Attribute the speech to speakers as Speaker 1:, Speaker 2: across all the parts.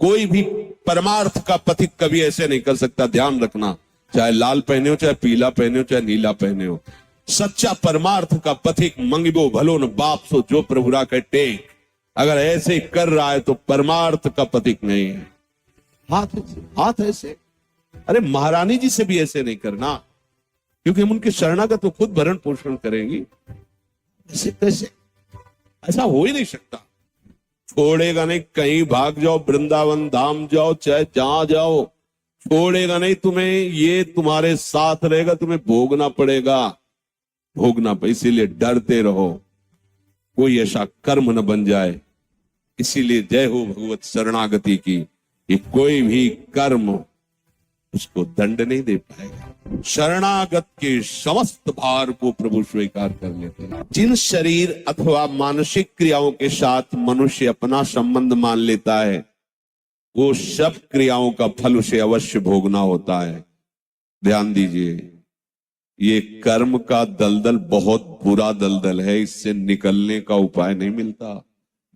Speaker 1: कोई भी परमार्थ का पथिक कभी ऐसे नहीं कर सकता, ध्यान रखना। चाहे लाल पहने हो, चाहे पीला पहने हो, चाहे नीला पहने हो, सच्चा परमार्थ का पथिक मंगिबो भलो न बाप सो जो प्रभु राखे टेक, अगर ऐसे कर रहा है तो परमार्थ का पथिक नहीं है। हाथ ऐसे, अरे महारानी जी से भी ऐसे नहीं करना, क्योंकि हम उनके शरणागत तो खुद भरण पोषण करेंगी। ऐसे कैसे, ऐसा हो ही नहीं सकता। छोड़ेगा नहीं, कहीं भाग जाओ, वृंदावन धाम जाओ, चाहे जहां जाओ, छोड़ेगा नहीं तुम्हें, ये तुम्हारे साथ रहेगा, तुम्हें भोगना पड़ेगा, इसीलिए डरते रहो, कोई ऐसा कर्म न बन जाए। इसीलिए जय हो भगवत शरणागति की, कि कोई भी कर्म उसको दंड नहीं दे पाएगा। शरणागत के समस्त भार को प्रभु स्वीकार कर लेते हैं। जिन शरीर अथवा मानसिक क्रियाओं के साथ मनुष्य अपना संबंध मान लेता है, वो सब क्रियाओं का फल उसे अवश्य भोगना होता है। ध्यान दीजिए, ये कर्म का दलदल बहुत बुरा दलदल है, इससे निकलने का उपाय नहीं मिलता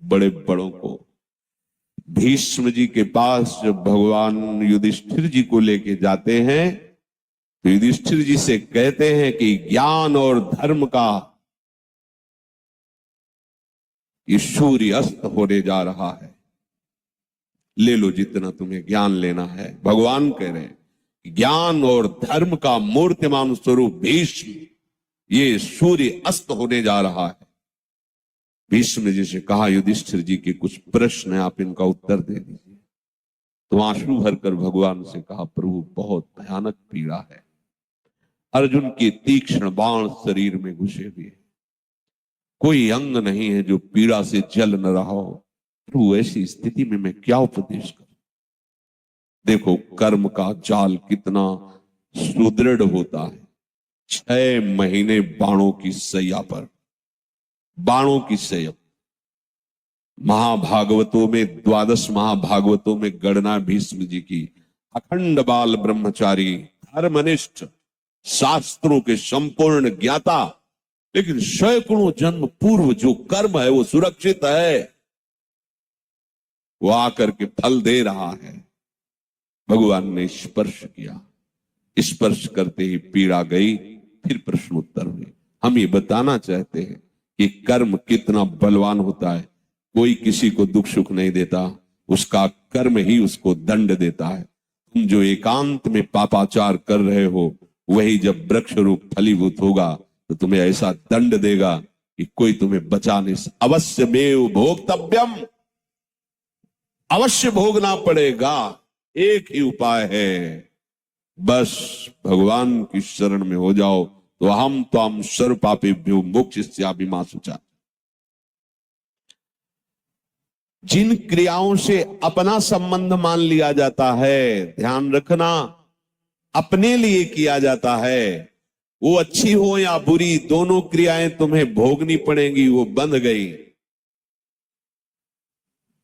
Speaker 1: बड़े बड़ों को। भीष्म जी के पास जब भगवान युधिष्ठिर जी को लेके जाते हैं, तो युधिष्ठिर जी से कहते हैं कि ज्ञान और धर्म का ये सूर्य अस्त होने जा रहा है, ले लो जितना तुम्हें ज्ञान लेना है। भगवान कह रहे हैं ज्ञान और धर्म का मूर्तिमान स्वरूप भीष्म, ये सूर्य अस्त होने जा रहा है। भीष्म ने जैसे कहा, युधिष्ठिर जी के कुछ प्रश्न है, आप इनका उत्तर दे दीजिए। तो आंसू भरकर भगवान से कहा, प्रभु बहुत भयानक पीड़ा है, अर्जुन के तीक्ष्ण बाण शरीर में घुसे हुए हैं, कोई अंग नहीं है जो पीड़ा से जल न रहा हो। प्रभु ऐसी स्थिति में मैं क्या उपदेश करूं? देखो कर्म का जाल कितना सुदृढ़ होता है। 6 महीने बाणों की सैया पर, बाणों की सैया। महाभागवतों में, 12 महाभागवतों में गणना भीष्म जी की, अखंड बाल ब्रह्मचारी, धर्मनिष्ठ, शास्त्रों के संपूर्ण ज्ञाता, लेकिन सैकड़ों जन्म पूर्व जो कर्म है वो सुरक्षित है, वो आकर के फल दे रहा है। भगवान ने स्पर्श किया, स्पर्श करते ही पीड़ा गई। फिर प्रश्न उत्तर हुए। हम ये बताना चाहते हैं कि कर्म कितना बलवान होता है। कोई किसी को दुख सुख नहीं देता, उसका कर्म ही उसको दंड देता है। तुम जो एकांत में पापाचार कर रहे हो, वही जब वृक्ष रूप फलीभूत होगा तो तुम्हें ऐसा दंड देगा कि कोई तुम्हें बचा नहीं। अवश्य में भोक्तव्यम, अवश्य भोगना पड़ेगा। एक ही उपाय है, बस भगवान की शरण में हो जाओ, तो हम त्वाम सर्व पापेभ्यो मोक्षयिष्यामि मा शुचा। जिन क्रियाओं से अपना संबंध मान लिया जाता है, ध्यान रखना, अपने लिए किया जाता है, वो अच्छी हो या बुरी, दोनों क्रियाएं तुम्हें भोगनी पड़ेंगी। वो बंध गई।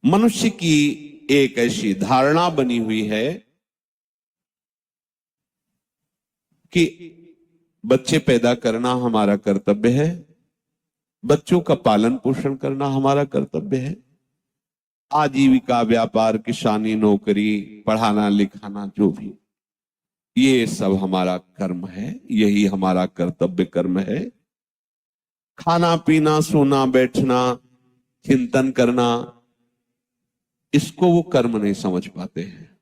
Speaker 1: मनुष्य की एक ऐसी धारणा बनी हुई है कि बच्चे पैदा करना हमारा कर्तव्य है, बच्चों का पालन पोषण करना हमारा कर्तव्य है, आजीविका, व्यापार, किसानी, नौकरी, पढ़ाना लिखाना, जो भी, ये सब हमारा कर्म है, यही हमारा कर्तव्य कर्म है। खाना पीना, सोना बैठना, चिंतन करना, इसको वो कर्म नहीं समझ पाते हैं।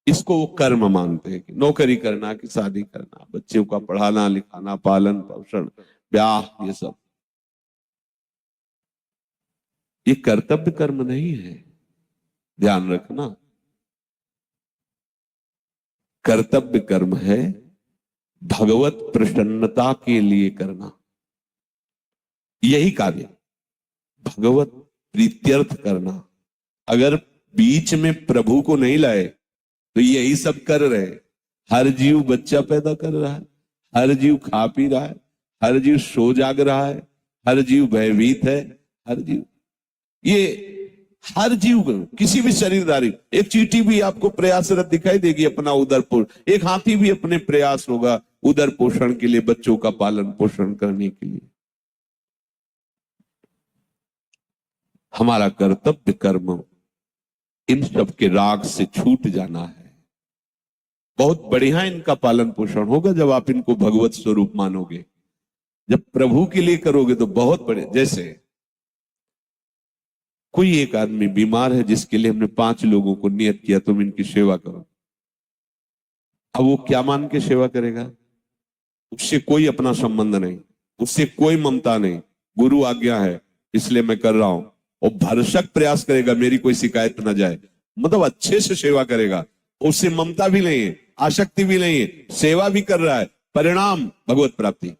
Speaker 1: इसको वो कर्म मानते हैं कि नौकरी करना, कि शादी करना, बच्चों का पढ़ाना लिखाना, पालन पोषण, ब्याह, ये सब, ये कर्तव्य कर्म नहीं है। ध्यान रखना, कर्तव्य कर्म है भगवत प्रसन्नता के लिए करना, यही कार्य, भगवत प्रीत्यर्थ करना। अगर बीच में प्रभु को नहीं लाए तो यही सब कर रहे। हर जीव बच्चा पैदा कर रहा है, हर जीव खा पी रहा है, हर जीव सो जाग रहा है, हर जीव भयभीत है, हर जीव, ये हर जीव, किसी भी शरीरधारी, एक चींटी भी आपको प्रयासरत दिखाई देगी अपना उदर पोषण, एक हाथी भी अपने प्रयास होगा उदर पोषण के लिए, बच्चों का पालन पोषण करने के लिए। हमारा कर्तव्य कर्म इन सब के राग से छूट जाना है। बहुत बढ़िया इनका पालन पोषण होगा जब आप इनको भगवत स्वरूप मानोगे। जब प्रभु के लिए करोगे तो बहुत बड़े, जैसे कोई एक आदमी बीमार है जिसके लिए हमने 5 लोगों को नियत किया तुम इनकी सेवा करो। अब वो क्या मान के सेवा करेगा? उससे कोई अपना संबंध नहीं, उससे कोई ममता नहीं, गुरु आज्ञा है इसलिए मैं कर रहा हूं। और भरसक प्रयास करेगा मेरी कोई शिकायत ना जाए, मतलब अच्छे से सेवा करेगा। उससे ममता भी नहीं है, आसक्ति भी नहीं है, सेवा भी कर रहा है, परिणाम भगवत प्राप्ति।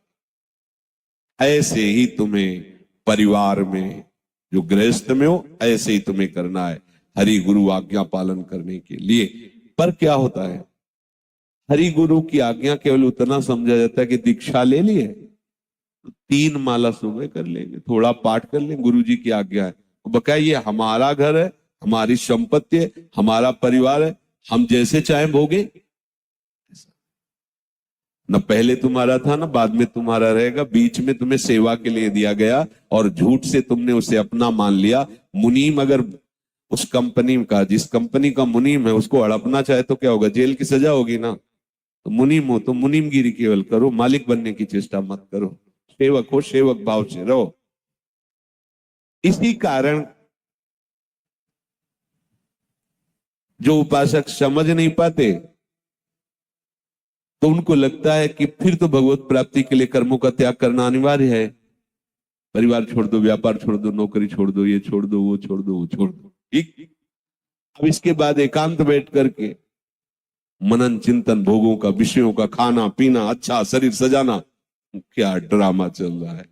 Speaker 1: ऐसे ही तुम्हें परिवार में जो गृहस्थ में हो ऐसे ही तुम्हें करना है हरि गुरु आज्ञा पालन करने के लिए। पर क्या होता है, हरि गुरु की आज्ञा केवल उतना समझा जाता है कि दीक्षा ले लिए तो 3 माला सुबह कर लेंगे, थोड़ा पाठ कर लेंगे, गुरु जी की आज्ञा है। बकाया ये हमारा घर है, हमारी संपत्ति है, हमारा परिवार है, हम जैसे चाहे भोगे। न पहले तुम्हारा था ना बाद में तुम्हारा रहेगा, बीच में तुम्हें सेवा के लिए दिया गया और झूठ से तुमने उसे अपना मान लिया। मुनीम अगर उस कंपनी का, जिस कंपनी का मुनीम है उसको हड़पना चाहे तो क्या होगा? जेल की सजा होगी ना। तो मुनीम हो तो मुनीमगिरी केवल करो, मालिक बनने की चेष्टा मत करो। सेवक हो, सेवक भाव से रहो। इसी कारण जो उपासक समझ नहीं पाते तो उनको लगता है कि फिर तो भगवत प्राप्ति के लिए कर्मों का त्याग करना अनिवार्य है। परिवार छोड़ दो, व्यापार छोड़ दो, नौकरी छोड़ दो, ये छोड़ दो, वो छोड़ दो, वो छोड़ दो। ठीक। अब इसके बाद एकांत बैठ करके मनन चिंतन, भोगों का, विषयों का, खाना पीना, अच्छा शरीर सजाना, क्या ड्रामा चल रहा है,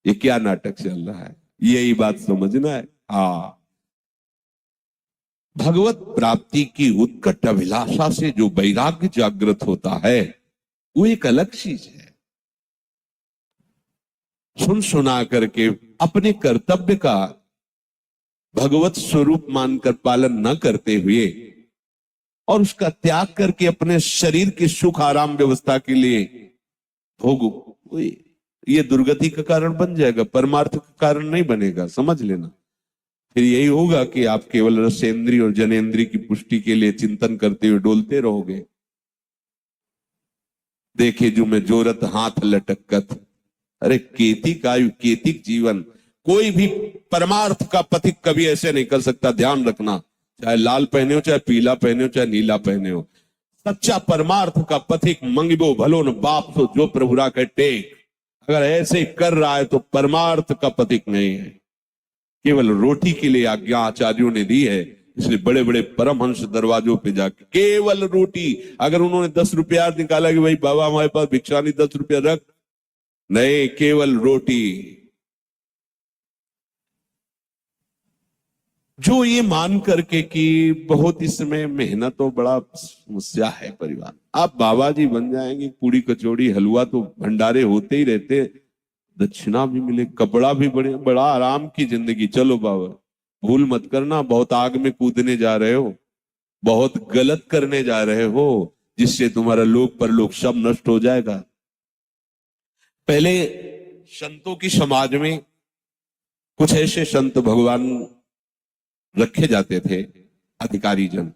Speaker 1: ये क्या नाटक चल रहा है, यही बात समझना है। हाँ, भगवत प्राप्ति की उत्कट अभिलाषा से जो वैराग्य जागृत होता है वो एक अलग चीज है। सुन सुना करके अपने कर्तव्य का भगवत स्वरूप मानकर पालन न करते हुए और उसका त्याग करके अपने शरीर की सुख आराम व्यवस्था के लिए भोग, ये दुर्गति का कारण बन जाएगा, परमार्थ का कारण नहीं बनेगा, समझ लेना। फिर यही होगा कि आप केवल रसेंद्री और जनेंद्री की पुष्टि के लिए चिंतन करते हुए डोलते रहोगे। देखे जो मैं जोरत हाथ लटकत, अरे केतिक आयु केतिक जीवन। कोई भी परमार्थ का पथिक कभी ऐसे नहीं कर सकता, ध्यान रखना। चाहे लाल पहने हो, चाहे पीला पहने हो, चाहे नीला पहने हो, सच्चा परमार्थ का पथिक मंगिबो भलो न बाप सो जो प्रभुरा के टेक। अगर ऐसे कर रहा है तो परमार्थ का पथिक नहीं है, केवल रोटी के लिए आज्ञा आचार्यों ने दी है। इसलिए बड़े बड़े परमहंस दरवाजों पे जाके केवल रोटी, अगर उन्होंने 10 रुपया निकाला कि भाई बाबा हमारे पास भिक्षा नहीं, 10 रुपया रख, नहीं, केवल रोटी। जो ये मान करके कि बहुत इसमें मेहनत और बड़ा समस्या है परिवार, आप बाबा जी बन जाएंगे, पूरी कचौड़ी हलवा तो भंडारे होते ही रहते, दक्षिणा भी मिले, कपड़ा भी बड़ा आराम की जिंदगी। चलो बाबा, भूल मत करना, बहुत आग में कूदने जा रहे हो, बहुत गलत करने जा रहे हो, जिससे तुम्हारा लोक परलोक सब नष्ट हो जाएगा। पहले संतों की समाज में कुछ ऐसे संत भगवान रखे जाते थे, अधिकारी जन,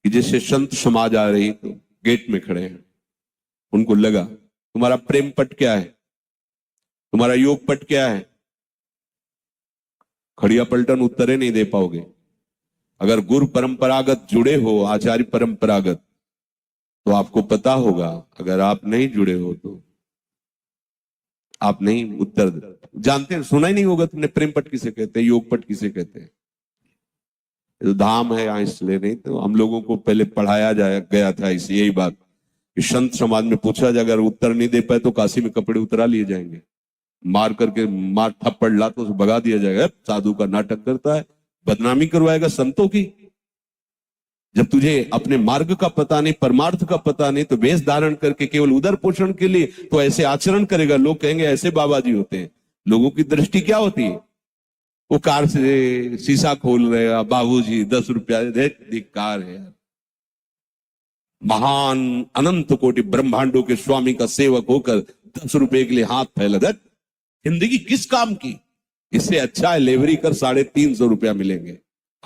Speaker 1: कि जैसे संत समाज आ रही तो गेट में खड़े हैं, उनको लगा तुम्हारा प्रेम पट क्या है, तुम्हारा योग पट क्या है, खड़िया पलटन उत्तरे नहीं दे पाओगे। अगर गुरु परंपरागत जुड़े हो, आचार्य परंपरागत, तो आपको पता होगा। अगर आप नहीं जुड़े हो तो आप नहीं उत्तर जानते हैं, सुना ही नहीं होगा तुमने प्रेम पट किसे कहते हैं, योग पट किसे कहते हैं। तो धाम है यहाँ इसलिए नहीं, तो हम लोगों को पहले पढ़ाया गया था इस यही बात कि संत समाज में पूछा जाए, अगर उत्तर नहीं दे पाए तो काशी में कपड़े उतरा लिए जाएंगे, मार करके मार थप्पड़ ला तो भगा दिया जाएगा, साधु का नाटक करता है, बदनामी करवाएगा संतों की। जब तुझे अपने मार्ग का पता नहीं, परमार्थ का पता नहीं, तो वेश धारण करके केवल उदर पोषण के लिए तो ऐसे आचरण करेगा, लोग कहेंगे ऐसे बाबा जी होते हैं। लोगों की दृष्टि क्या होती है, वो कार से शीशा खोल रहे हैं, बाबूजी 10 रुपया दे, धिक्कार है यार। महान अनंत कोटि ब्रह्मांडों के स्वामी का सेवक होकर 10 रुपए के लिए हाथ फैला दे, जिंदगी किस काम की। इससे अच्छा है लेवरी कर 350 रुपया मिलेंगे,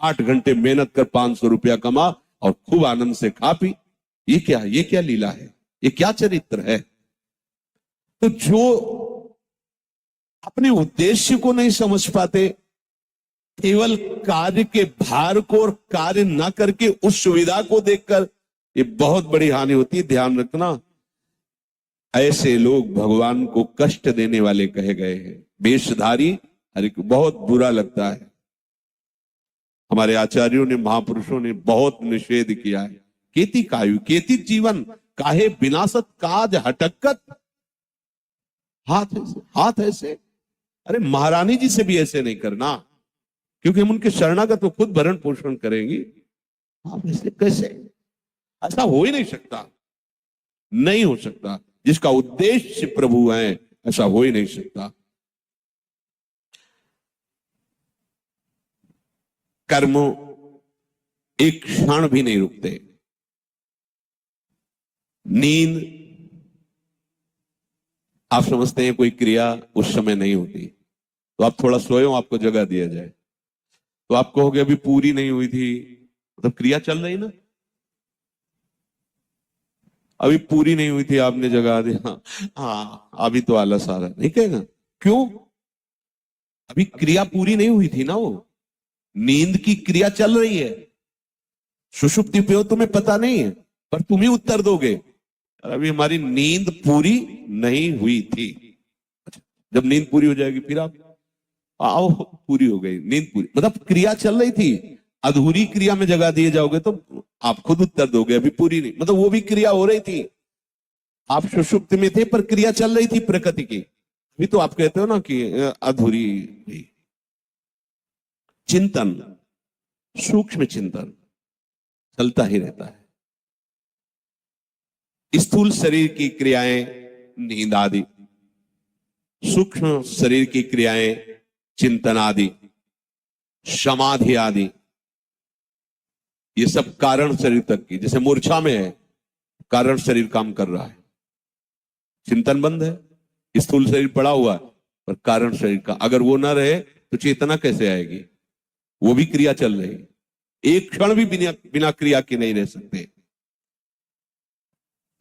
Speaker 1: 8 घंटे मेहनत कर 500 रुपया कमा और खूब आनंद से खा पी। ये क्या लीला है, ये क्या चरित्र है। तो जो अपने उद्देश्य को नहीं समझ पाते, केवल कार्य के भार को और कार्य ना करके उस सुविधा को देखकर, ये बहुत बड़ी हानि होती है। ध्यान रखना, ऐसे लोग भगवान को कष्ट देने वाले कहे गए हैं। वेशधारी हर एक बहुत बुरा लगता है। हमारे आचार्यों ने, महापुरुषों ने बहुत निषेध किया है। केति कायु केति जीवन काहे विनाशत काज हटकत। हाथ ऐसे, अरे महारानी जी से भी ऐसे नहीं करना, क्योंकि हम उनके शरणागत तो खुद भरण पोषण करेंगी। आप ऐसे कैसे, ऐसा हो ही नहीं सकता, नहीं हो सकता। जिसका उद्देश्य प्रभु है, ऐसा हो ही नहीं सकता। कर्म एक क्षण भी नहीं रुकते। नींद, आप समझते हैं कोई क्रिया उस समय नहीं होती, तो आप थोड़ा सोए हो, आपको जगह दिया जाए, तो आप कहोगे अभी पूरी नहीं हुई थी, मतलब क्रिया चल रही ना, अभी पूरी नहीं हुई थी, आपने जगा दिया, हाँ अभी तो आलस आ रहा है, नहीं कहेगा। क्यों? अभी क्रिया पूरी नहीं हुई थी ना। वो नींद की क्रिया चल रही है, सुषुप्ति पे हो, तुम्हें पता नहीं है, पर तुम ही उत्तर दोगे अभी हमारी नींद पूरी नहीं हुई थी। जब नींद पूरी हो जाएगी फिर आप आओ, पूरी हो गई नींद पूरी, मतलब क्रिया चल रही थी। अधूरी क्रिया में जगा दिए जाओगे तो आप खुद उत्तर दोगे अभी पूरी नहीं, मतलब वो भी क्रिया हो रही थी, आप सुषुप्ति में थे पर क्रिया चल रही थी प्रकृति की, अभी तो आप कहते हो ना कि अधूरी हुई। चिंतन, सूक्ष्म चिंतन चलता ही रहता है। स्थूल शरीर की क्रियाएं नींद आदि, सूक्ष्म शरीर की क्रियाएं चिंतन आदि, समाधि आदि, ये सब कारण शरीर तक की। जैसे मूर्छा में है, कारण शरीर काम कर रहा है, चिंतन बंद है, स्थूल शरीर पड़ा हुआ है, पर कारण शरीर का अगर वो ना रहे तो चेतना कैसे आएगी? वो भी क्रिया चल रही है, एक क्षण भी बिना क्रिया के नहीं रह सकते।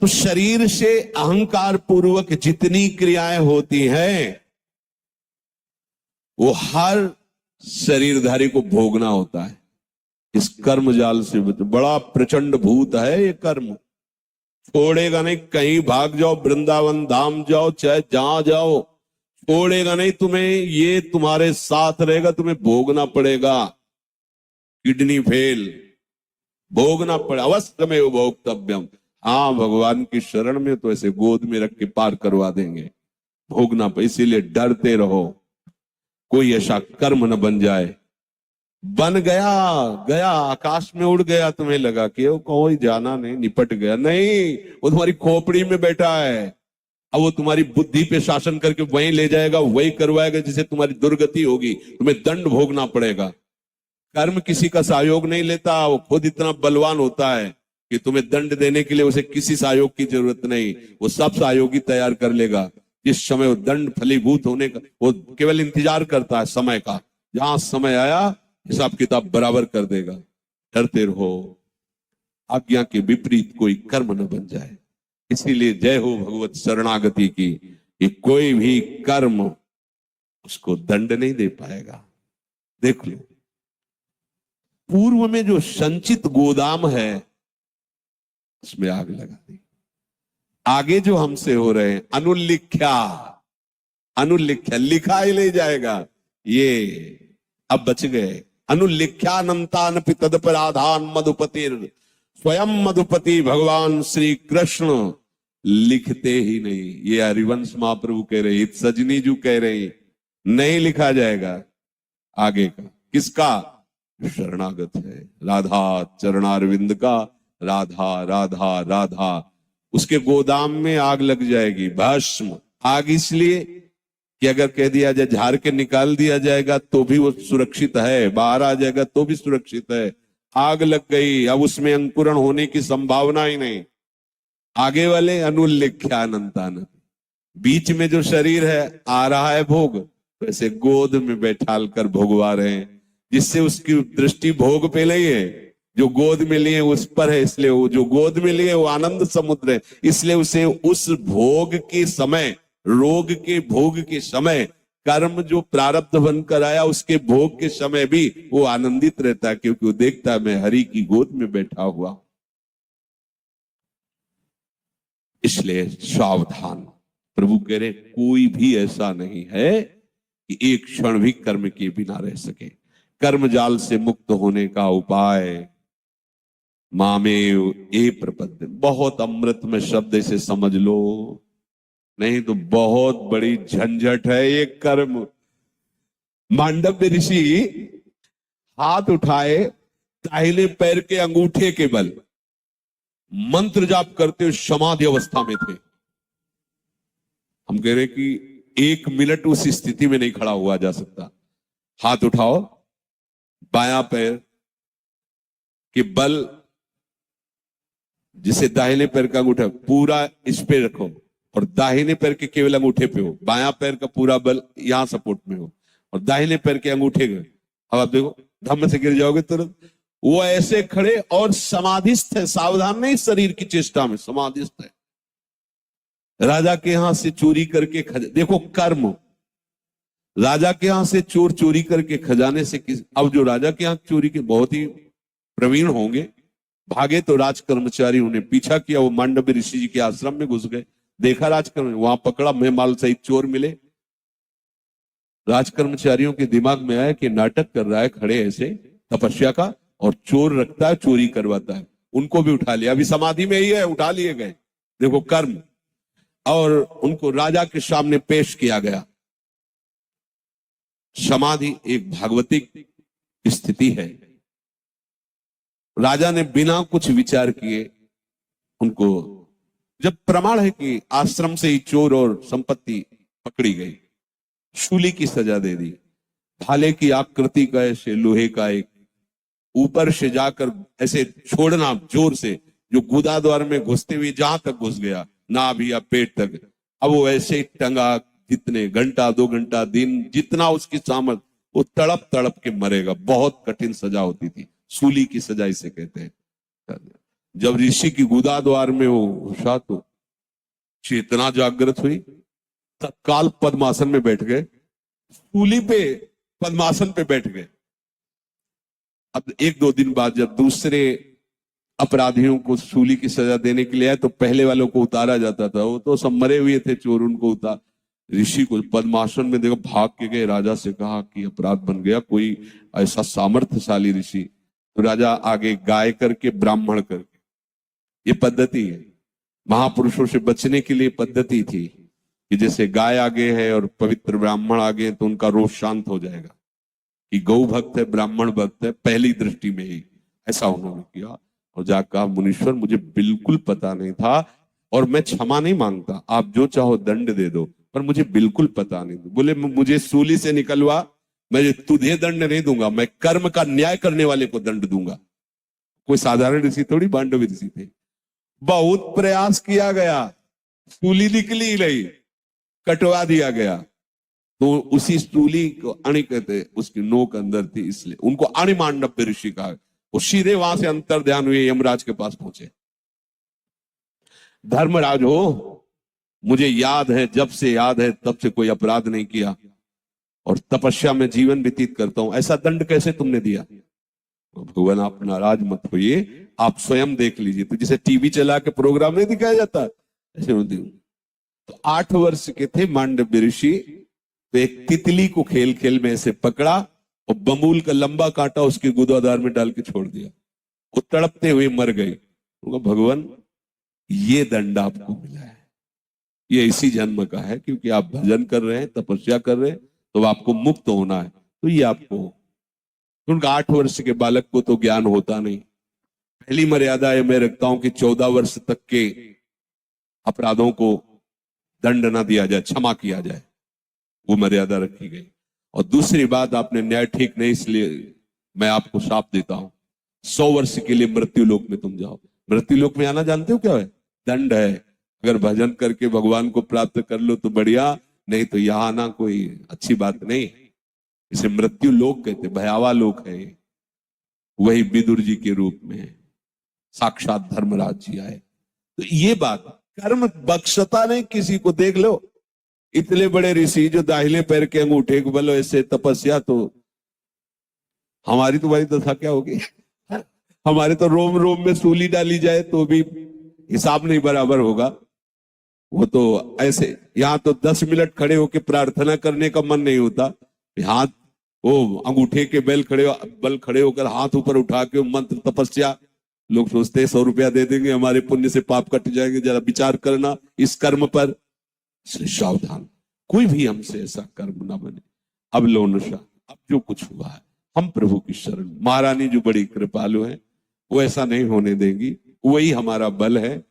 Speaker 1: तो शरीर से अहंकार पूर्वक जितनी क्रियाएं होती हैं, वो हर शरीरधारी को भोगना होता है। इस कर्म जाल से बड़ा प्रचंड भूत है ये कर्म, छोड़ेगा नहीं। कहीं भाग जाओ, वृंदावन धाम जाओ, चाहे जहां जाओ, छोड़ेगा नहीं तुम्हें, ये तुम्हारे साथ रहेगा, तुम्हें भोगना पड़ेगा। किडनी फेल, भोगना पड़े, अवश्य में भोक्तव्यम। हाँ, भगवान की शरण में तो ऐसे गोद में रख के पार करवा देंगे, भोगना पड़े। इसीलिए डरते रहो, कोई ऐसा कर्म न बन जाए। बन गया आकाश में उड़ गया, तुम्हें लगा कि वो कोई जाना नहीं, निपट गया, नहीं, वो तुम्हारी खोपड़ी में बैठा है। अब वो तुम्हारी बुद्धि पे शासन करके वहीं ले जाएगा, वही करवाएगा जिससे तुम्हारी दुर्गति होगी, तुम्हें दंड भोगना पड़ेगा। कर्म किसी का सहयोग नहीं लेता, वो खुद इतना बलवान होता है कि तुम्हें दंड देने के लिए उसे किसी सहयोग की जरूरत नहीं, वो सब सहयोगी तैयार कर लेगा। जिस समय वो दंड फलीभूत होने का, वो केवल इंतजार करता है समय का, जहां समय आया हिसाब किताब बराबर कर देगा। डरते रहो, आज्ञा के विपरीत कोई कर्म न बन जाए। इसीलिए जय हो भगवत शरणागति की, कि कोई भी कर्म उसको दंड नहीं दे पाएगा। देख लो, पूर्व में जो संचित गोदाम है उसमें आग लगा दी। आगे जो हमसे हो रहे हैं अनुलिख्या लिखा ही नहीं जाएगा, ये अब बच गए। अनुलिख्यानंतान तदपराधान मधुपति, स्वयं मधुपति भगवान श्री कृष्ण लिखते ही नहीं। ये हरिवंश महाप्रभु कह रहे, सजनी जू कह रहे, नहीं लिखा जाएगा आगे का। किसका? शरणागत है, राधा चरणारविंद का। राधा राधा राधा, उसके गोदाम में आग लग जाएगी, भस्म। आग इसलिए कि अगर कह दिया जाए झाड़ के निकाल दिया जाएगा तो भी वो सुरक्षित है, बाहर आ जाएगा तो भी सुरक्षित है। आग लग गई, अब उसमें अंकुरण होने की संभावना ही नहीं। आगे वाले अनुल्लेख्यानंतान, बीच में जो शरीर है आ रहा है भोग, वैसे गोद में बैठाल कर भोगवा रहे हैं। जिससे उसकी दृष्टि भोग पे नहीं है, जो गोद में लिए उस पर है, इसलिए वो जो गोद में लिए वो आनंद समुद्र है, इसलिए उसे उस भोग के समय, रोग के भोग के समय, कर्म जो प्रारब्ध बनकर आया उसके भोग के समय भी वो आनंदित रहता है, क्योंकि वो देखता है मैं हरि की गोद में बैठा हुआ। इसलिए सावधान। प्रभु कह रहे कोई भी ऐसा नहीं है कि एक क्षण भी कर्म के बिना रह सके। कर्म जाल से मुक्त होने का उपाय मामेव ए प्रपद्य, बहुत अमृत में शब्द इसे समझ लो, नहीं तो बहुत बड़ी झंझट है ये कर्म। मांडव्य ऋषि हाथ उठाए, दाहिने पैर के अंगूठे के बल मंत्र जाप करते हुए समाधि अवस्था में थे। हम कह रहे कि 1 मिनट उस स्थिति में नहीं खड़ा हुआ जा सकता। हाथ उठाओ, बायां पैर के बल, जिसे दाहिने पैर का अंगूठा पूरा इस पे रखो और दाहिने पैर के केवल अंगूठे पे हो, बायां पैर का पूरा बल यहां सपोर्ट में हो और दाहिने पैर के अंगूठे गए। अब आप देखो धम्म से गिर जाओगे तुरंत। वो ऐसे खड़े और समाधिस्थ है, सावधान नहीं, शरीर की चेष्टा में समाधिस्थ है। राजा के यहां से चोरी करके देखो कर्म, राजा के यहां से चोर चोरी करके खजाने से अब जो राजा के यहां चोरी के बहुत ही प्रवीण होंगे, भागे तो राज कर्मचारी उन्हें पीछा किया, वो मांडव्य ऋषि जी के आश्रम में घुस गए, देखा राजकर्म, वहां पकड़ा, मेहमाल सहित चोर मिले। राजकर्मचारियों के दिमाग में आया कि नाटक कर रहा है खड़े ऐसे तपस्या का, और चोर रखता है, चोरी करवाता है। उनको भी उठा लिया, अभी समाधि में ही है, उठा लिए गए, देखो कर्म, और उनको राजा के सामने पेश किया गया। समाधि एक भागवतिक स्थिति है। राजा ने बिना कुछ विचार किए उनको, जब प्रमाण है कि आश्रम से ही चोर और संपत्ति पकड़ी गई, शूली की सजा दे दी। भाले की आकृति का ऐसे लोहे का एक ऊपर से जाकर ऐसे छोड़ना जोर से, जो गुदा द्वार में घुसते हुए जहां तक घुस गया, नाभि या पेट तक, अब वो ऐसे टंगा, जितने घंटा 2 घंटा दिन जितना उसकी सामर्थ, वो तड़प तड़प के मरेगा। बहुत कठिन सजा होती थी, सूली की सजा इसे कहते हैं। जब ऋषि की गुदा द्वार में वो घुसा तो चेतना जागृत हुई, तत्काल पद्मासन में बैठ गए, सूली पे पद्मासन पे बैठ गए। अब 1-2 दिन बाद जब दूसरे अपराधियों को सूली की सजा देने के लिए आए, तो पहले वालों को उतारा जाता था, वो तो सब मरे हुए थे चोर, उनको उतार, ऋषि को पद्मासन में देखो, भाग के गए, राजा से कहा कि अपराध बन गया, कोई ऐसा सामर्थ्यशाली ऋषि। तो राजा आगे गाय करके ब्राह्मण करके, ये पद्धति है, महापुरुषों से बचने के लिए पद्धति थी कि जैसे गाय आगे है और पवित्र ब्राह्मण आगे है तो उनका रोष शांत हो जाएगा, कि गौ भक्त है, ब्राह्मण भक्त है, पहली दृष्टि में ही ऐसा उन्होंने किया। और जाकर कहा, मुनीश्वर मुझे बिल्कुल पता नहीं था और मैं क्षमा नहीं मांगता, आप जो चाहो दंड दे दो, पर मुझे बिल्कुल पता नहीं। बोले मुझे सूली से निकलवा, मैं तुझे दंड नहीं दूंगा, मैं कर्म का न्याय करने वाले को दंड दूंगा। कोई साधारण ऋषि थोड़ी, मांडव्य ऋषि थे। बहुत प्रयास किया गया, सूली निकली नहीं, कटवा दिया गया। तो उसी सूली को अणि कहते, उसकी नोक अंदर थी, इसलिए उनको अणि मांडव्य ऋषि कहा। वो सीधे वहां से अंतर ध्यान हुए यमराज के पास पहुंचे। धर्मराज हो, मुझे याद है, जब से याद है तब से कोई अपराध नहीं किया और तपस्या में जीवन व्यतीत करता हूं, ऐसा दंड कैसे तुमने दिया? भगवान आप नाराज मत होइए, आप स्वयं देख लीजिए। तो जैसे टीवी चला के प्रोग्राम नहीं दिखाया जाता, ऐसे तो 8 वर्ष के थे मांडव्य ऋषि, तो एक तितली को खेल खेल में ऐसे पकड़ा और बमूल का लंबा कांटा उसके गुदादार में डाल के छोड़ दिया, वो तड़पते हुए मर गई। भगवान ये दंड आपको मिला है, ये इसी जन्म का है, क्योंकि आप भजन कर रहे हैं, तपस्या कर रहे हैं, तो आपको मुक्त होना है, तो ये आपको। उनका 8 वर्ष के बालक को तो ज्ञान होता नहीं। पहली मर्यादा है मैं रखता हूं कि 14 वर्ष तक के अपराधों को दंड ना दिया जाए, क्षमा किया जाए, वो मर्यादा रखी गई। और दूसरी बात, आपने न्याय ठीक नहीं, इसलिए मैं आपको शाप देता हूं, 100 वर्ष के लिए मृत्यु लोक में तुम जाओ। मृत्यु लोक में आना जानते हो क्या है? दंड है। अगर भजन करके भगवान को प्राप्त कर लो तो बढ़िया, नहीं तो यहां आना कोई अच्छी बात नहीं। इसे मृत्यु लोक कहते, भयावह लोक है ये। वही विदुर जी के रूप में है, साक्षात धर्मराज जी आए। तो ये बात, कर्म बख्शता नहीं किसी को। देख लो इतने बड़े ऋषि जो दाहिने पैर के अंगूठे को बल ऐसे तपस्या, तो हमारी तुम्हारी दशा क्या होगी? हमारे तो रोम रोम में सूली डाली जाए तो भी हिसाब नहीं बराबर होगा। वो तो ऐसे, यहां तो 10 मिनट खड़े होके प्रार्थना करने का मन नहीं होता। हाथ वो अंगूठे के बल खड़े होकर हाथ ऊपर उठा के मंत्र तपस्या, लोग सोचते हैं 100 रुपया दे देंगे हमारे पुण्य से पाप कट जाएंगे। जरा विचार करना इस कर्म पर। सावधान, कोई भी हमसे ऐसा कर्म ना बने। अब लो नशा, अब जो कुछ हुआ है हम प्रभु की शरण, महारानी जो बड़ी कृपालु है वो ऐसा नहीं होने देंगी। वही हमारा बल है,